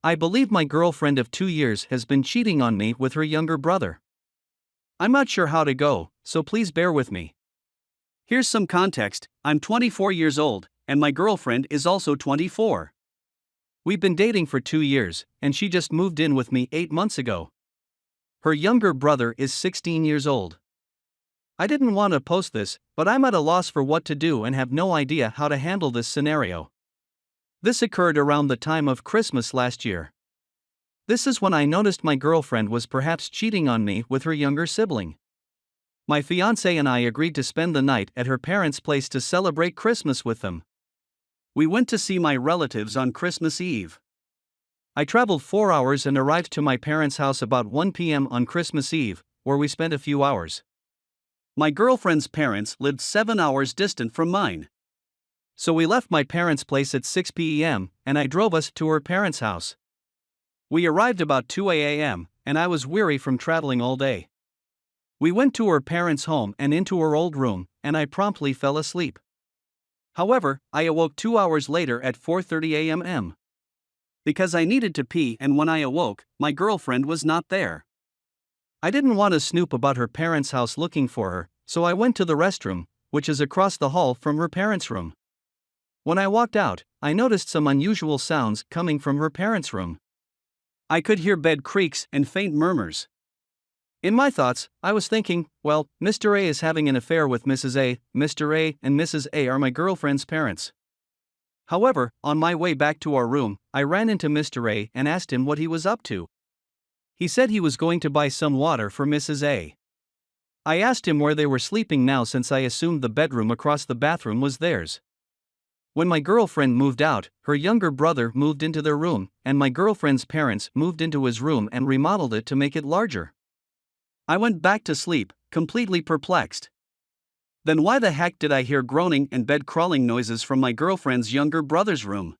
I believe my girlfriend of 2 years has been cheating on me with her younger brother. I'm not sure how to go, so please bear with me. Here's some context. I'm 24 years old, and my girlfriend is also 24. We've been dating for 2 years, and she just moved in with me 8 months ago. Her younger brother is 16 years old. I didn't want to post this, but I'm at a loss for what to do and have no idea how to handle this scenario. This occurred around the time of Christmas last year. This is when I noticed my girlfriend was perhaps cheating on me with her younger sibling. My fiancé and I agreed to spend the night at her parents' place to celebrate Christmas with them. We went to see my relatives on Christmas Eve. I traveled 4 hours and arrived to my parents' house about 1 p.m. on Christmas Eve, where we spent a few hours. My girlfriend's parents lived 7 hours distant from mine. So we left my parents' place at 6 p.m., and I drove us to her parents' house. We arrived about 2 a.m., and I was weary from traveling all day. We went to her parents' home and into her old room, and I promptly fell asleep. However, I awoke 2 hours later at 4:30 a.m. because I needed to pee, and when I awoke, my girlfriend was not there. I didn't want to snoop about her parents' house looking for her, so I went to the restroom, which is across the hall from her parents' room. When I walked out, I noticed some unusual sounds coming from her parents' room. I could hear bed creaks and faint murmurs. In my thoughts, I was thinking, well, Mr. A is having an affair with Mrs. A. Mr. A and Mrs. A are my girlfriend's parents. However, on my way back to our room, I ran into Mr. A and asked him what he was up to. He said he was going to buy some water for Mrs. A. I asked him where they were sleeping now, since I assumed the bedroom across the bathroom was theirs. When my girlfriend moved out, her younger brother moved into their room, and my girlfriend's parents moved into his room and remodeled it to make it larger. I went back to sleep, completely perplexed. Then why the heck did I hear groaning and bed crawling noises from my girlfriend's younger brother's room?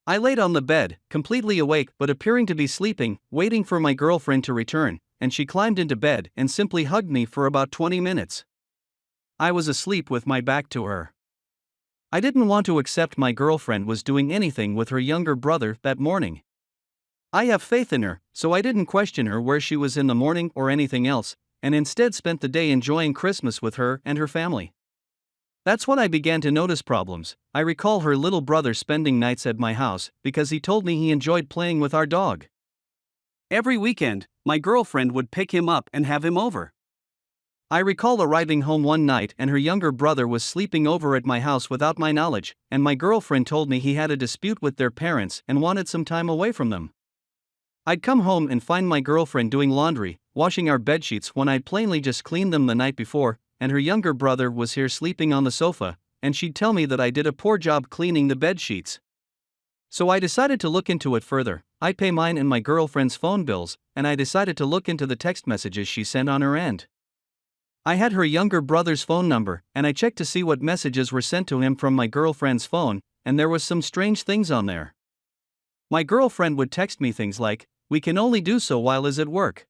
I laid on the bed, completely awake but appearing to be sleeping, waiting for my girlfriend to return, and she climbed into bed and simply hugged me for about 20 minutes. I was asleep with my back to her. I didn't want to accept my girlfriend was doing anything with her younger brother that morning. I have faith in her, so I didn't question her where she was in the morning or anything else, and instead spent the day enjoying Christmas with her and her family. That's when I began to notice problems. I recall her little brother spending nights at my house because he told me he enjoyed playing with our dog. Every weekend, my girlfriend would pick him up and have him over. I recall arriving home one night and her younger brother was sleeping over at my house without my knowledge, and my girlfriend told me he had a dispute with their parents and wanted some time away from them. I'd come home and find my girlfriend doing laundry, washing our bedsheets when I'd plainly just cleaned them the night before, and her younger brother was here sleeping on the sofa, and she'd tell me that I did a poor job cleaning the bedsheets. So I decided to look into it further. I pay mine and my girlfriend's phone bills, and I decided to look into the text messages she sent on her end. I had her younger brother's phone number, and I checked to see what messages were sent to him from my girlfriend's phone, and there was some strange things on there. My girlfriend would text me things like, "We can only do so while is at work.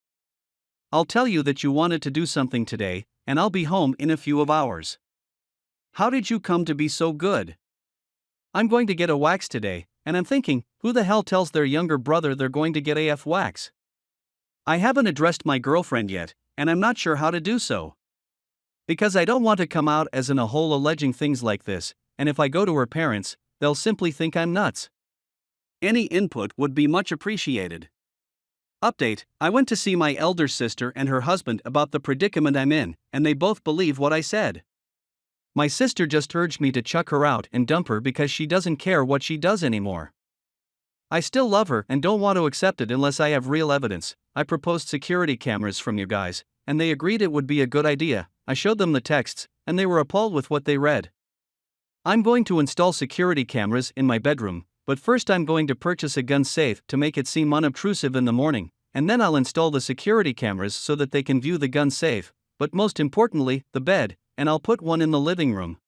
I'll tell you that you wanted to do something today, and I'll be home in a few hours. How did you come to be so good? I'm going to get a wax today," and I'm thinking, who the hell tells their younger brother they're going to get AF wax? I haven't addressed my girlfriend yet, and I'm not sure how to do so. Because I don't want to come out as in a hole alleging things like this, and if I go to her parents, they'll simply think I'm nuts. Any input would be much appreciated. Update: I went to see my elder sister and her husband about the predicament I'm in, and they both believe what I said. My sister just urged me to chuck her out and dump her because she doesn't care what she does anymore. I still love her and don't want to accept it unless I have real evidence. I proposed security cameras from you guys, and they agreed it would be a good idea. I showed them the texts, and they were appalled with what they read. I'm going to install security cameras in my bedroom, but first I'm going to purchase a gun safe to make it seem unobtrusive in the morning, and then I'll install the security cameras so that they can view the gun safe, but most importantly, the bed, and I'll put one in the living room.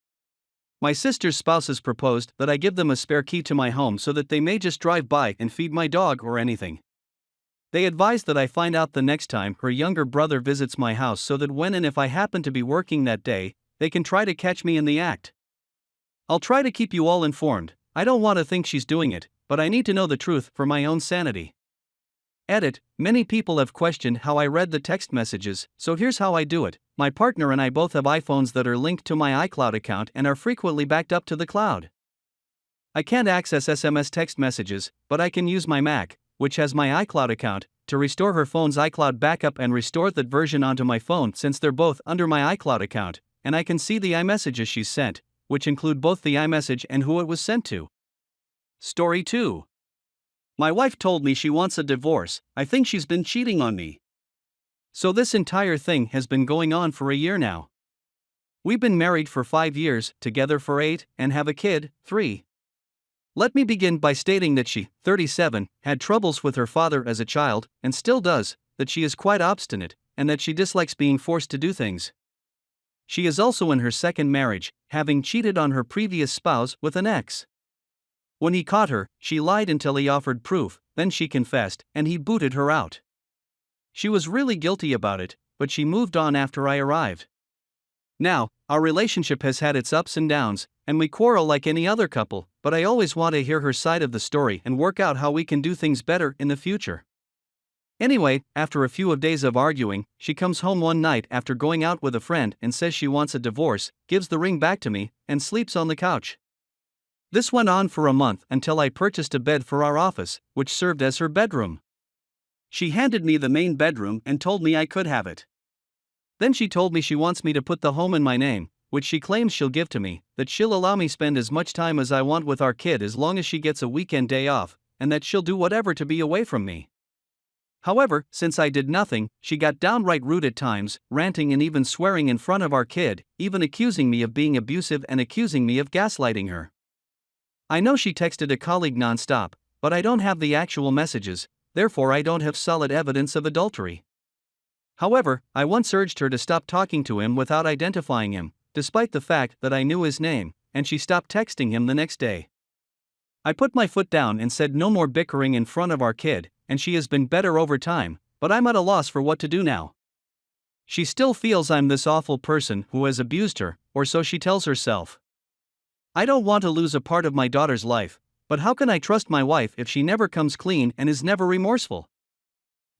My sister's spouses proposed that I give them a spare key to my home so that they may just drive by and feed my dog or anything. They advised that I find out the next time her younger brother visits my house so that when and if I happen to be working that day, they can try to catch me in the act. I'll try to keep you all informed. I don't want to think she's doing it, but I need to know the truth for my own sanity. Edit: many people have questioned how I read the text messages, so here's how I do it. My partner and I both have iPhones that are linked to my iCloud account and are frequently backed up to the cloud. I can't access SMS text messages, but I can use my Mac, which has my iCloud account, to restore her phone's iCloud backup and restore that version onto my phone since they're both under my iCloud account, and I can see the iMessages she's sent, which include both the iMessage and who it was sent to. Story 2. My wife told me she wants a divorce. I think she's been cheating on me. So this entire thing has been going on for a year now. We've been married for 5 years, together for 8, and have a kid, 3. Let me begin by stating that she, 37, had troubles with her father as a child, and still does, that she is quite obstinate, and that she dislikes being forced to do things. She is also in her second marriage, having cheated on her previous spouse with an ex. When he caught her, she lied until he offered proof, then she confessed, and he booted her out. She was really guilty about it, but she moved on after I arrived. Now, our relationship has had its ups and downs, and we quarrel like any other couple, but I always want to hear her side of the story and work out how we can do things better in the future. Anyway, after a few days of arguing, she comes home one night after going out with a friend and says she wants a divorce, gives the ring back to me, and sleeps on the couch. This went on for a month until I purchased a bed for our office, which served as her bedroom. She handed me the main bedroom and told me I could have it. Then she told me she wants me to put the home in my name, which she claims she'll give to me, that she'll allow me spend as much time as I want with our kid as long as she gets a weekend day off, and that she'll do whatever to be away from me. However, since I did nothing, she got downright rude at times, ranting and even swearing in front of our kid, even accusing me of being abusive and accusing me of gaslighting her. I know she texted a colleague nonstop, but I don't have the actual messages, therefore I don't have solid evidence of adultery. However, I once urged her to stop talking to him without identifying him, despite the fact that I knew his name, and she stopped texting him the next day. I put my foot down and said no more bickering in front of our kid, and she has been better over time, but I'm at a loss for what to do now. She still feels I'm this awful person who has abused her, or so she tells herself. I don't want to lose a part of my daughter's life, but how can I trust my wife if she never comes clean and is never remorseful?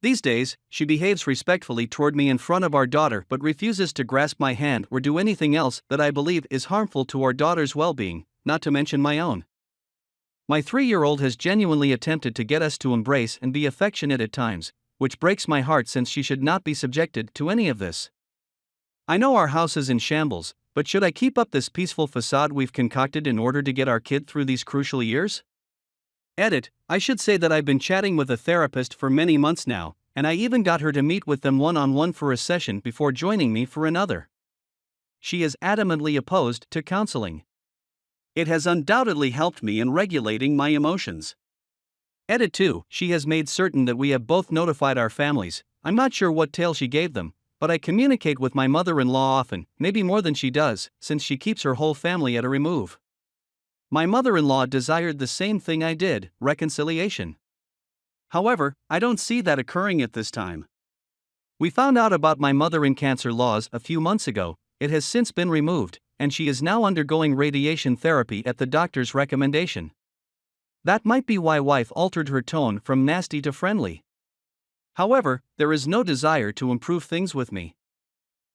These days, she behaves respectfully toward me in front of our daughter but refuses to grasp my hand or do anything else that I believe is harmful to our daughter's well-being, not to mention my own. My 3-year-old has genuinely attempted to get us to embrace and be affectionate at times, which breaks my heart since she should not be subjected to any of this. I know our house is in shambles, but should I keep up this peaceful facade we've concocted in order to get our kid through these crucial years? Edit: I should say that I've been chatting with a therapist for many months now, and I even got her to meet with them one-on-one for a session before joining me for another. She is adamantly opposed to counseling. It has undoubtedly helped me in regulating my emotions. Edit 2: she has made certain that we have both notified our families. I'm not sure what tale she gave them, but I communicate with my mother-in-law often, maybe more than she does, since she keeps her whole family at a remove. My mother-in-law desired the same thing I did, reconciliation. However, I don't see that occurring at this time. We found out about my mother in cancer laws a few months ago. It has since been removed, and she is now undergoing radiation therapy at the doctor's recommendation. That might be why wife altered her tone from nasty to friendly. However, there is no desire to improve things with me.